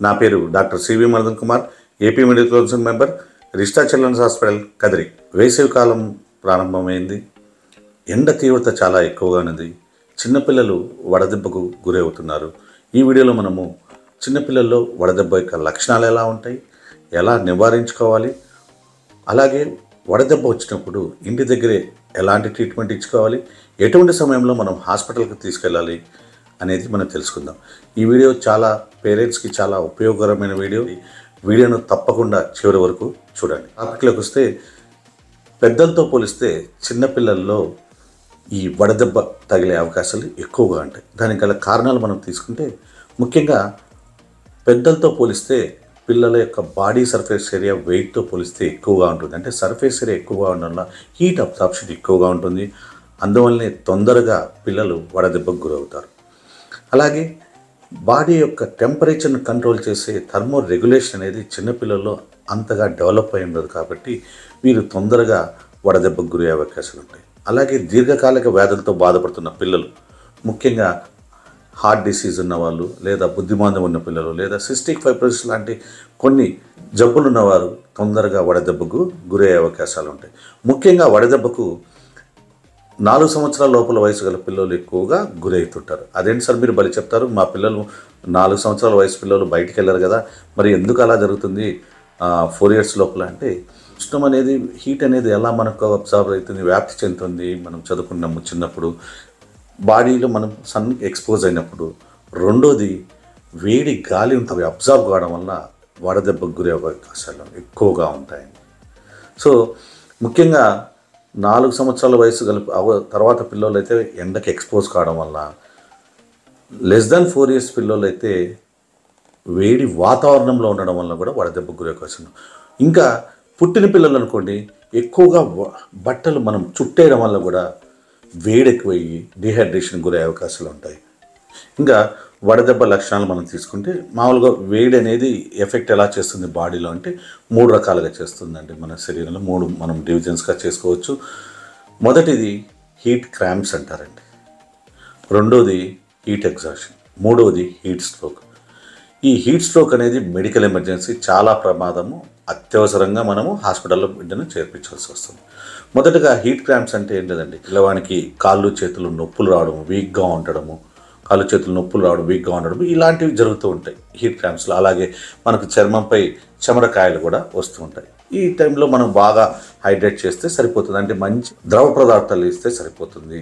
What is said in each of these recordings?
నా పేరు doctor C V Madan Kumar, AP medical council member, రిస్టా చిల్డ్రన్స్ హాస్పిటల్ కదిరి. వేసవి కాలం ప్రారంభమైంది. ఎండ తీవ్రత చాలా ఎక్కువగా ఉన్నది. చిన్నపిల్లలు వడదెబ్బకు గురవుతున్నారు. ఈ వీడియోలో మనము చిన్నపిల్లల్లో వడదెబ్బ యొక్క లక్షణాలు ఎలా ఉంటాయి, ఎలా నివారించుకోవాలి, అలాగే వడదెబ్బ వచ్చినప్పుడు ఇంటి దగ్గరే ఎలాంటి ట్రీట్మెంట్ ఇచ్చుకోవాలి, ఎటువంటి సమయంలో మనం హాస్పిటల్కి తీసుకెళ్ళాలి అనేది మనం తెలుసుకుందాం. ఈ వీడియో చాలా పేరెంట్స్కి చాలా ఉపయోగకరమైన వీడియోను తప్పకుండా చివరి వరకు చూడండి. టాపిక్లోకి వస్తే, పెద్దలతో పోలిస్తే చిన్నపిల్లల్లో ఈ వడదెబ్బ తగిలే అవకాశాలు ఎక్కువగా ఉంటాయి. దానికి గల కారణాలు మనం తీసుకుంటే, ముఖ్యంగా పెద్దలతో పోలిస్తే పిల్లల యొక్క బాడీ సర్ఫేస్ ఏరియా వెయిట్తో పోలిస్తే ఎక్కువగా ఉంటుంది. అంటే సర్ఫేస్ ఏరియా ఎక్కువగా ఉండడం వల్ల హీట్ అబ్సార్ప్షన్ ఎక్కువగా ఉంటుంది. అందువల్లనే తొందరగా పిల్లలు వడదెబ్బకు గురవుతారు. అలాగే బాడీ యొక్క టెంపరేచర్ను కంట్రోల్ చేసే థర్మో రెగ్యులేషన్ అనేది చిన్నపిల్లల్లో అంతగా డెవలప్ అయి ఉండదు. కాబట్టి వీరు తొందరగా వడదెబ్బకు గురయ్యే అవకాశాలు ఉంటాయి. అలాగే దీర్ఘకాలిక వ్యాధులతో బాధపడుతున్న పిల్లలు, ముఖ్యంగా హార్ట్ డిసీజ్ ఉన్నవాళ్ళు, లేదా బుద్ధిమాంద్యం ఉన్న పిల్లలు, లేదా సిస్టిక్ ఫైబ్రోసిస్ లాంటి కొన్ని జబ్బులు ఉన్నవారు తొందరగా వడదెబ్బకు గురయ్యే అవకాశాలు ఉంటాయి. ముఖ్యంగా వడదెబ్బకు 4 సంవత్సరాల లోపల వయసు గల పిల్లలు ఎక్కువగా గురవుతుంటారు. అదేంటి సార్ మీరు బలి చెప్తారు, మా పిల్లలు 4 సంవత్సరాల వయసు పిల్లలు బయటికి వెళ్ళరు కదా, మరి ఎందుకు అలా జరుగుతుంది 4 years లోపల అంటే, ఉష్ణం అనేది, హీట్ అనేది ఎలా మనకు అబ్జర్వ్ అవుతుంది, వ్యాప్తి చెందుతుంది. మనం చదువుకున్నాము చిన్నప్పుడు, బాడీలో మనం సన్కి ఎక్స్పోజ్ అయినప్పుడు. రెండోది, వేడి గాలి ఉంటుంది, అబ్జర్వ్ కావడం వల్ల వడదెబ్బకు గురే అవకాశాలు ఎక్కువగా ఉంటాయండి. సో ముఖ్యంగా 4 సంవత్సరాల వయసు గల తర్వాత పిల్లలు అయితే ఎండకి ఎక్స్పోజ్ కావడం వల్ల, లెస్ దాన్ 4 years పిల్లలు అయితే వేడి వాతావరణంలో ఉండడం వల్ల కూడా వడదెబ్బకు గురే అవకాశం. ఇంకా పుట్టిన పిల్లలు అనుకోండి, ఎక్కువగా బట్టలు మనం చుట్టేయడం వల్ల కూడా వేడి ఎక్కువయ్యి డిహైడ్రేషన్ గురయ్యే అవకాశాలు ఉంటాయి. ఇంకా వడదెబ్బ లక్షణాలు మనం తీసుకుంటే, మామూలుగా వేడి అనేది ఎఫెక్ట్ ఎలా చేస్తుంది బాడీలో అంటే 3 రకాలుగా చేస్తుందండి. మన శరీరంలో 3 మనం డివిజన్స్గా చేసుకోవచ్చు. మొదటిది హీట్ క్రాంప్స్ అంటారండి. రెండోది హీట్ ఎగ్జాషన్. మూడవది హీట్ స్ట్రోక్. ఈ హీట్ స్ట్రోక్ అనేది మెడికల్ ఎమర్జెన్సీ, చాలా ప్రమాదము. అత్యవసరంగా మనము హాస్పిటల్లో బిడ్డను చేర్పించాల్సి వస్తుంది. మొదటగా హీట్ క్రాంప్స్ అంటే ఏం లేదండి, పిల్లవానికి కాళ్ళు చేతులు నొప్పులు రావడము, వీక్గా ఉండడము, కాళ్ళు చేతులు నొప్పులు రావడం, వీక్గా ఉండడం, ఇలాంటివి జరుగుతూ ఉంటాయి హీట్ క్రాంప్స్లో. అలాగే మనకు చర్మంపై చెమరకాయలు కూడా వస్తూ ఉంటాయి. ఈ టైంలో మనం బాగా హైడ్రేట్ చేస్తే సరిపోతుంది. అంటే మంచి ద్రవ పదార్థాలు ఇస్తే సరిపోతుంది.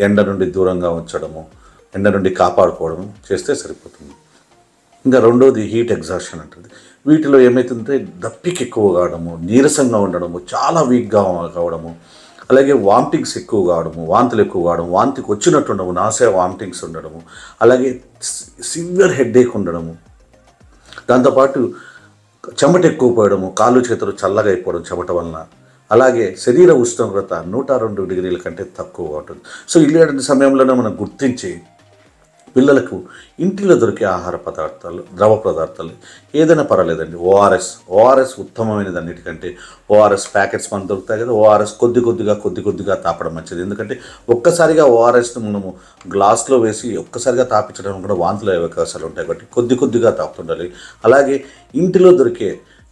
ఎండ నుండి దూరంగా ఉంచడము, ఎండ నుండి కాపాడుకోవడం చేస్తే సరిపోతుంది. ఇంకా రెండోది హీట్ ఎగ్జాషన్ అంటుంది. వీటిలో ఏమవుతుందంటే దప్పిక ఎక్కువ కావడము, నీరసంగా ఉండడము, చాలా వీక్గా కావడము, అలాగే వామిటింగ్స్ ఎక్కువ కావడము, వాంతులు ఎక్కువ కావడం, వాంతికి వచ్చినట్టు ఉండము, నాసే వామిటింగ్స్ ఉండడము, అలాగే సివియర్ హెడ్ఏక్ ఉండడము, దాంతోపాటు చెమట ఎక్కువ పోయడము, కాళ్ళు చేతులు చల్లగా అయిపోవడం చెమట వలన, అలాగే శరీర ఉష్ణోగ్రత 102 degrees కంటే తక్కువగా ఉంటుంది. సో ఇలాంటి సమయంలోనే మనం గుర్తించి పిల్లలకు ఇంటిలో దొరికే ఆహార పదార్థాలు, ద్రవ పదార్థాలు ఏదైనా పర్వాలేదండి. ఓఆర్ఎస్ ఉత్తమమైనది అన్నిటికంటే. ఓఆర్ఎస్ ప్యాకెట్స్ మనకు దొరుకుతాయి కదా, ఓఆర్ఎస్ కొద్ది కొద్దిగా తాపడం మంచిది. ఎందుకంటే ఒక్కసారిగా ఓఆర్ఎస్ను మనము గ్లాస్లో వేసి ఒక్కసారిగా తాపించడం కూడా వాంతులు అయ్యే అవకాశాలు ఉంటాయి. కాబట్టి కొద్దిగా తాపుతుండాలి. అలాగే ఇంటిలో దొరికే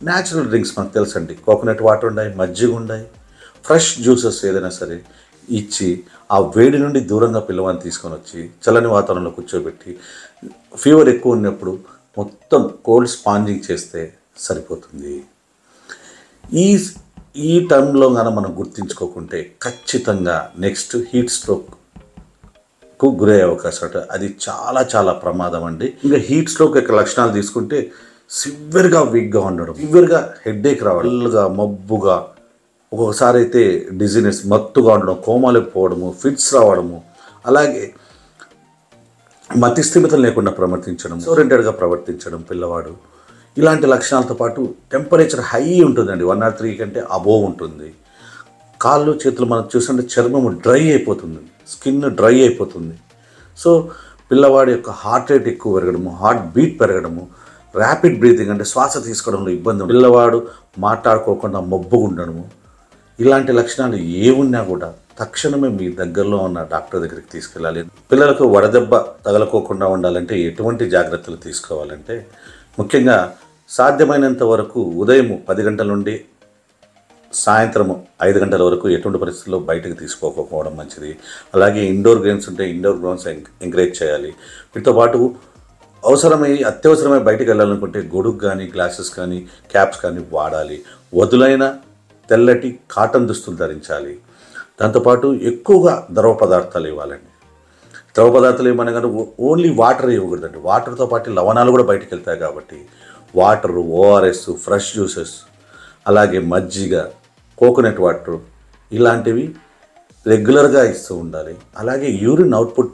న్యాచురల్ డ్రింక్స్ మనకు తెలుసండి, కోకోనట్ వాటర్ ఉన్నాయి, మజ్జిగ ఉన్నాయి, ఫ్రెష్ జ్యూసెస్ ఏదైనా సరే ఇచ్చి ఆ వేడి నుండి దూరంగా పిల్లవాడిని తీసుకొని వచ్చి చల్లని వాతావరణంలో కూర్చోబెట్టి, ఫీవర్ ఎక్కువ ఉన్నప్పుడు మొత్తం కోల్డ్ స్పాంజింగ్ చేస్తే సరిపోతుంది. ఈ టైంలో కానీ మనం గుర్తించుకోకుంటే ఖచ్చితంగా నెక్స్ట్ హీట్ స్ట్రోక్కు గురయ్యే అవకాశం ఉంటుంది. అది చాలా చాలా ప్రమాదం అండి. ఇంకా హీట్ స్ట్రోక్ యొక్క లక్షణాలు తీసుకుంటే, సివియర్గా వీక్గా ఉండడం, సివియర్గా హెడ్ఏక్ రావడం, మబ్బుగా, ఒక్కొక్కసారి అయితే డిజీనెస్, మత్తుగా ఉండడం, కోమాలకు పోవడము, ఫిట్స్ రావడము, అలాగే మతిస్థిమితం లేకుండా ప్రవర్తించడం, ఓరియంటెడ్గా ప్రవర్తించడం పిల్లవాడు. ఇలాంటి లక్షణాలతో పాటు టెంపరేచర్ హై ఉంటుందండి, 103 కంటే అబోవ్ ఉంటుంది. కాళ్ళు చేతులు మనం చూస్తుంటే చర్మము డ్రై అయిపోతుంది, స్కిన్ డ్రై అయిపోతుంది. సో పిల్లవాడి యొక్క హార్ట్ రేట్ ఎక్కువ పెరగడము, హార్ట్ బీట్ పెరగడము, ర్యాపిడ్ బ్రీతింగ్ అంటే శ్వాస తీసుకోవడంలో ఇబ్బంది, పిల్లవాడు మాట్లాడుకోకుండా మబ్బుగా ఉండడము, ఇలాంటి లక్షణాలు ఏమున్నా కూడా తక్షణమే మీ దగ్గరలో ఉన్న డాక్టర్ దగ్గరికి తీసుకెళ్ళాలి. పిల్లలకు వడదెబ్బ తగలకోకుండా ఉండాలంటే ఎటువంటి జాగ్రత్తలు తీసుకోవాలంటే, ముఖ్యంగా సాధ్యమైనంత వరకు ఉదయం 10 గంటల నుండి సాయంత్రం 5 గంటల వరకు ఎటువంటి పరిస్థితుల్లో బయటకు తీసుకోకపోవడం మంచిది. అలాగే ఇండోర్ గేమ్స్ ఉంటే ఇండోర్ గేమ్స్ ఎంకరేజ్ చేయాలి. వీటితో పాటు అత్యవసరమై బయటికి వెళ్ళాలనుకుంటే గొడుగు కానీ, గ్లాసెస్ కానీ, క్యాప్స్ కానీ వాడాలి. వదులైన తెల్లటి కాటన్ దుస్తులు ధరించాలి. దాంతోపాటు ఎక్కువగా ద్రవ పదార్థాలు ఇవ్వాలండి. ద్రవ పదార్థాలు ఇవ్వమని కానీ ఓన్లీ వాటర్ ఇవ్వకూడదండి. వాటర్తో పాటు లవణాలు కూడా బయటకు వెళ్తాయి కాబట్టి వాటరు, ఓఆర్ఎస్, ఫ్రెష్ జ్యూసెస్, అలాగే మజ్జిగ, కోకోనట్ వాటర్ ఇలాంటివి రెగ్యులర్గా ఇస్తూ ఉండాలి. అలాగే యూరిన్ అవుట్పుట్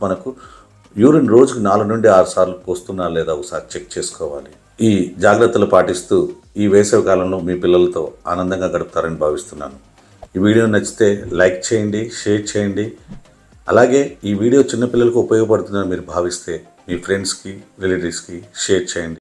యూరిన్ రోజుకు 4 నుండి 6 సార్లు పోస్తున్నా లేదా ఒకసారి చెక్ చేసుకోవాలి. ఈ జాగ్రత్తలు పాటిస్తూ ఈ వేసవి కాలంలో మీ పిల్లలతో ఆనందంగా గడుపుతారని భావిస్తున్నాను. ఈ వీడియో నచ్చితే లైక్ చేయండి, షేర్ చేయండి. అలాగే ఈ వీడియో చిన్నపిల్లలకు ఉపయోగపడుతుందని మీరు భావిస్తే మీ ఫ్రెండ్స్కి, రిలేటివ్స్కి షేర్ చేయండి.